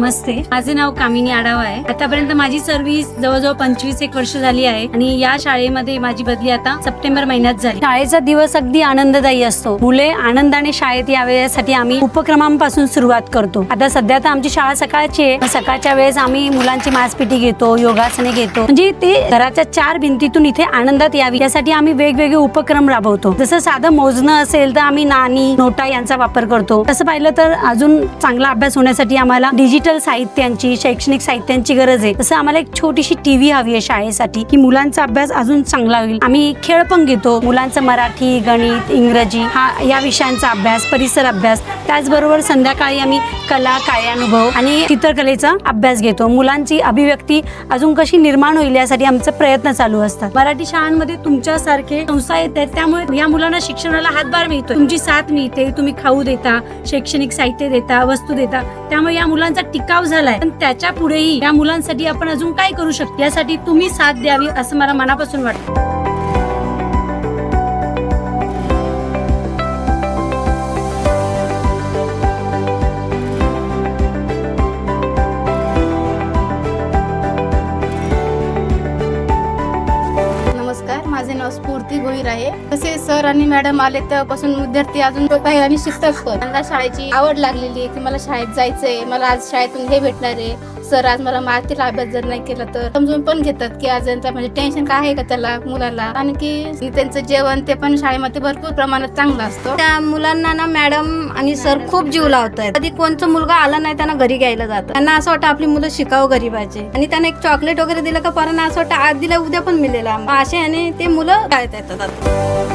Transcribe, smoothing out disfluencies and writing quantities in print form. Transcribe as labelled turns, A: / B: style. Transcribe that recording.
A: नमस्ते, माझे नाव कामिनी आढावा आहे. आतापर्यंत माझी सर्व्हिस जवळजवळ 25 वर्ष झाली आहे आणि या शाळेमध्ये माझी बदली आता सप्टेंबर महिन्यात झाली. शाळेचा दिवस अगदी आनंददायी असतो. मुले आनंदाने शाळेत यावे यासाठी आम्ही उपक्रमांपासून सुरुवात करतो. आता सध्या तर आमची शाळा सकाळची आहे. सकाळच्या वेळेस आम्ही मुलांची मासपिटी घेतो, योगासने घेतो, म्हणजे ते घराच्या 4 भिंतीतून इथे आनंदात यावी यासाठी आम्ही वेगवेगळे उपक्रम राबवतो. जसं साधं मोजणं असेल तर आम्ही नाणी, नोटा यांचा वापर करतो. तसं पाहिलं तर अजून चांगला अभ्यास होण्यासाठी आम्हाला डिजिटल साहित्यांची, शैक्षणिक साहित्यांची गरज आहे. तसं आम्हाला एक छोटीशी टीव्ही हवी आहे शाळेसाठी, की मुलांचा अभ्यास अजून चांगला होईल. आम्ही खेळ पण घेतो. मुलांचं मराठी, गणित, इंग्रजी या विषयांचा अभ्यास, परिसर अभ्यास, त्याचबरोबर संध्याकाळी आम्ही कला, कार्यानुभव आणि चित्रकलेचा अभ्यास घेतो. मुलांची अभिव्यक्ती अजून कशी निर्माण होईल यासाठी आमचे प्रयत्न चालू असतात. मराठी शाळांमध्ये तुमच्यासारखे संस्था येतात, त्यामुळे या मुलांना शिक्षणाला हातभार मिळतो. तुमची साथ मिळते, तुम्ही खाऊ देता, शैक्षणिक साहित्य देता, वस्तू देता, त्यामुळे या मुलांचा टिकाव झालाय. पण त्याच्या पुढेही या मुलांसाठी आपण अजून काय करू शकतो यासाठी तुम्ही साथ द्यावी असं मला मनापासून वाटतं.
B: माझे नाव स्फूर्ती भोईर आहे. तसे सर आणि मॅडम आले तेव्हापासून विद्यार्थी अजून आहे आणि शिक्षक पण. मला शाळेची आवड लागलेली आहे की मला शाळेत जायचंय, मला आज शाळेतून हे भेटणार आहे. सर आज मला मारतील अभ्यास जर नाही केला तर, समजून पण घेतात की आज म्हणजे टेन्शन काय आहे का त्याला मुलाला, आणि की त्यांचं जेवण ते पण शाळेमध्ये भरपूर प्रमाणात चांगलं असतं.
C: त्या मुलांना ना मॅडम आणि सर खूप जीव लावतात. कधी कोणचा मुलगा आला नाही त्यांना घरी घ्यायला जातात. त्यांना असं वाटतं आपली मुलं शिकावं गरीबाचे, आणि त्यांना एक चॉकलेट वगैरे दिलं का पोरांना असं वाटतं आज दिलं उद्या पण मिळेल असे, आणि ते मुलं शाळेत येतात.